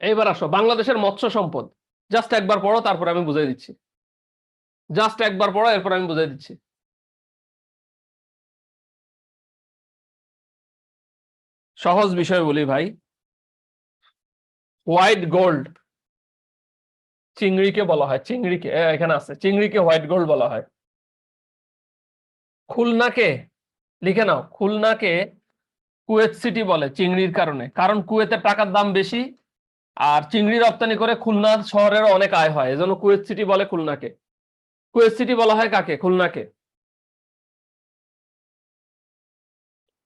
এইবার আসো বাংলাদেশের মৎস্য সম্পদ। জাস্ট একবার পড়ো, তারপর আমি বুঝাই দিচ্ছি। জাস্ট একবার পড়ো, এরপর আমি বুঝাই দিচ্ছি। সহজ বিষয় বলি ভাই। হোয়াইট গোল্ড চিংড়িকে বলা হয়, চিংড়িকে এখানে আছে, চিংড়িকে হোয়াইট গোল্ড বলা হয়। খুলনাকে, লিখে নাও, খুলনাকে কুয়েত সিটি বলে চিংড়ির কারণে, কারণ কুয়েতের টাকার দাম বেশি আর চিংড়ি রপ্তানি করে খুলনা শহরের অনেক আয় হয়, এজন্য কুয়েত সিটি বলে খুলনাকে। কুয়েত সিটি বলা হয় কাকে? খুলনাকে।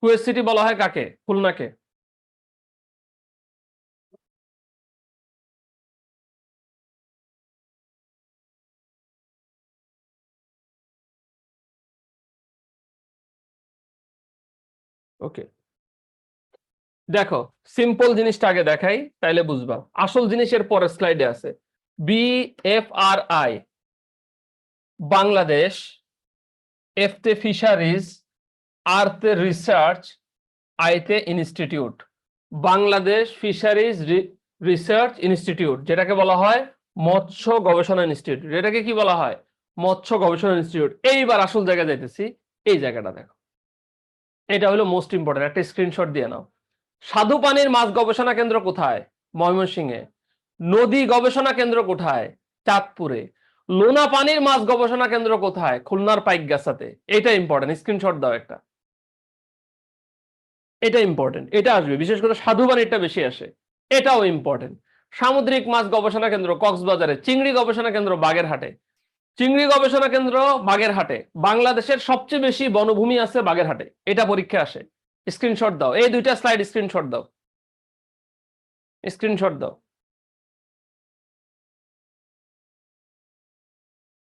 কুয়েত সিটি বলা হয় কাকে? খুলনাকে। ওকে, দেখো, সিম্পল জিনিসটা আগে দেখাই, তাইলে বুঝবা। আসল জিনিসের পরের স্লাইডে আছে। BFRI বাংলাদেশ, এফ তে ফিশারিজ, আর তে রিসার্চ, আই তে institute. Bangladesh fisheries research institute, যেটাকে বলা হয় মৎস্য গবেষণা ইনস্টিটিউট। এটাকে কি বলা হয়? মৎস্য গবেষণা ইনস্টিটিউট। এইবার আসল জায়গায় যাইতেছি, এই জায়গাটা দেখো, এটা হলো মোস্ট ইম্পর্টেন্ট, একটা স্ক্রিনশট দিয়ে নাও। স্বাদু পানির মাছ গবেষণা কেন্দ্র কোথায়? ময়মনসিংহে। নদী গবেষণা কেন্দ্র কোথায়? চাঁদপুরে। লোনা পানির মাছ গবেষণা কেন্দ্র কোথায়? খুলনার পাইকগাছাতে। এটা ইম্পর্টেন্ট, স্ক্রিনশট দাও একটা। এটা ইম্পর্টেন্ট, এটা আসবে, বিশেষ করে স্বাদু পানিরটা বেশি আসে। এটাও ইম্পর্টেন্ট। সামুদ্রিক মাছ গবেষণা কেন্দ্র কক্সবাজারে। চিংড়ি গবেষণা কেন্দ্র বাগেরহাটে। চিংড়ি গবেষণা কেন্দ্র বাগেরহাটে। বাংলাদেশের সবচেয়ে বেশি বনভূমি আছে বাগেরহাটে, এটা পরীক্ষা আসে। স্ক্রিনশট দাও, এই দুইটা স্লাইড স্ক্রিনশট দাও, স্ক্রিনশট দাও।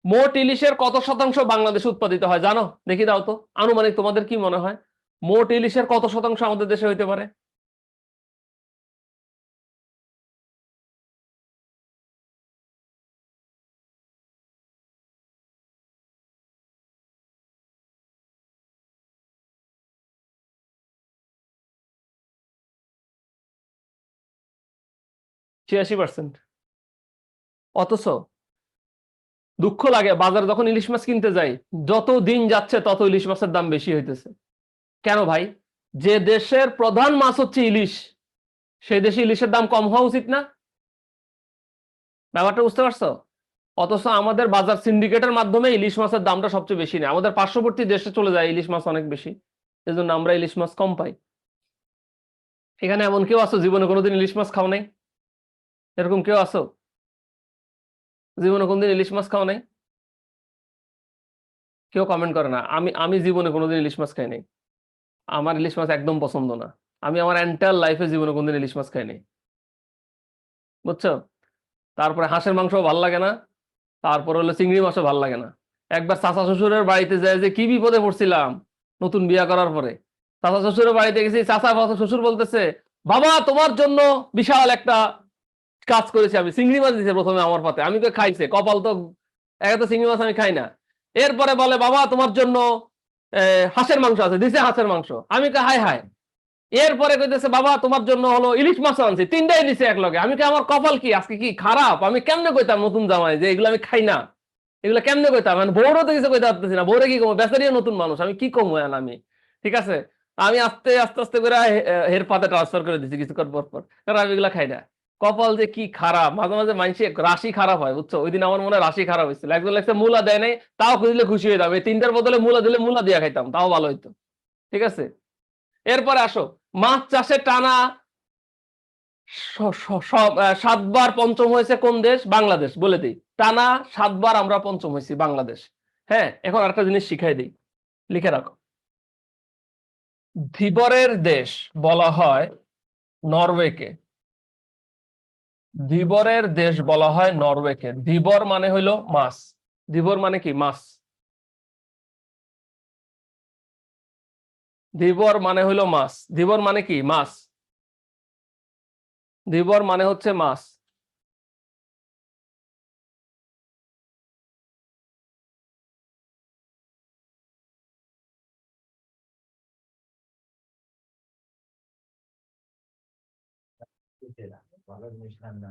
মোট ইলিশের কত শতাংশ বাংলাদেশে উৎপাদিত হয় জানো? দেখি দাও তো, আনুমানিক তোমাদের কি মনে হয় মোট ইলিশের কত শতাংশ আমাদের দেশে হইতে পারে? 86%। অথচ দুঃখ লাগে, বাজারে যখন ইলিশ মাছ কিনতে যাই, যত দিন যাচ্ছে তত ইলিশ মাছের দাম বেশি হইতেছে। কেন ভাই? যে দেশের প্রধান মাছ হচ্ছে ইলিশ, সেই দেশে ইলিশের দাম কম হওয়া উচিত না? ব্যাপারটা বুঝতে পারছো? অথচ আমাদের বাজার সিন্ডিকেটের মাধ্যমে ইলিশ মাছের দামটা সবচেয়ে বেশি নেই, আমাদের পার্শ্ববর্তী দেশে চলে যায় ইলিশ মাছ অনেক বেশি, এজন্য আমরা ইলিশ মাছ কম পাই। এখানে এমন কেউ আছো জীবনে কোনোদিন ইলিশ মাছ খাও নাই? এরকম কেউ আছো জীবনে কোনোদিন ইলিশ মাছ খাও নাই? কেউ কমেন্ট করে না। আমি আমি জীবনে কোনোদিন ইলিশ মাছ খাই নাই। আমার ইলিশ মাছ একদম পছন্দ না। আমি আমার এন্টায়ার লাইফে জীবনে কোনোদিন ইলিশ মাছ খাই নাই, বুঝছো? তারপরে হাঁসের মাংস ভাল লাগে না, তারপর হলো চিংড়ি মাছও ভাল লাগে না। একবার চাচা শ্বশুরের বাড়িতে যায় যে কি বিপদে পড়ছিলাম, নতুন বিয়া করার পরে চাচা শ্বশুরের বাড়িতে গেছি, চাচা শ্বশুর বলতেছে, বাবা তোমার জন্য বিশাল একটা কাজ করেছি আমি, চিংড়ি মাছ দিছে প্রথমে আমার পাতে, আমি তো খাইছে কপাল তো, একে তো চিংড়ি মাছ আমি খাই না। এরপরে বলে বাবা তোমার জন্য হাঁসের মাংস আছে, দিছে হাঁসের মাংস, আমি কে হাই হাই। এরপরে কইতেছে বাবা তোমার জন্য হলো ইলিশ মাছ আনছি, তিনটাই দিছে এক লগে, আমি কে আমার কপাল কি আজকে কি খারাপ, আমি কেমনে কইতাম নতুন জামাই যে এগুলো আমি খাই না, এগুলো কেমনে কইতাম, মানে বউরও তো কিছু কইতে পারতেছি না, বউরে কি কমো, বেচারিও নতুন মানুষ, আমি কি কমো আমি। ঠিক আছে, আমি আস্তে আস্তে আস্তে করে হের পাতে ট্রান্সফার করে দিচ্ছি কিছুক্ষণ পর পর, কারণ আমি এগুলা খাই না। কপাল যে কি খারাপ, মাঝে মাঝে মানুষে রাশি খারাপ হয়, বুঝছো? ওই দিন আমার মনে হয় রাশি খারাপ হয়েছিল, একজন লাগছে মূলা দেয় নাই, তাও খুঁজলে খুশি হয়ে যাবে, এই তিনটার বদলে মূলা দিলে মূলা দিয়ে খাইতাম, তাও ভালো হইতো। ঠিক আছে, এরপরে আসো, মাছ চাষে টানা 7বার পঞ্চম হয়েছে কোন দেশ? বাংলাদেশ। বলে দিই, টানা 7বার আমরা পঞ্চম হয়েছি বাংলাদেশ। হ্যাঁ, এখন আরেকটা জিনিস শিখাই দিই, লিখে রাখো। ধীবরের দেশ বলা হয় নরওয়েকে। ধীবরের দেশ বলা হয় নরওয়েকে। ধীবর মানে হইলো মাছ। ধীবর মানে কি? মাছ। ধীবর মানে হইলো মাছ। ধীবর মানে কি? মাছ। ধীবর মানে হচ্ছে মাছ। ভালো জিনিস রান্না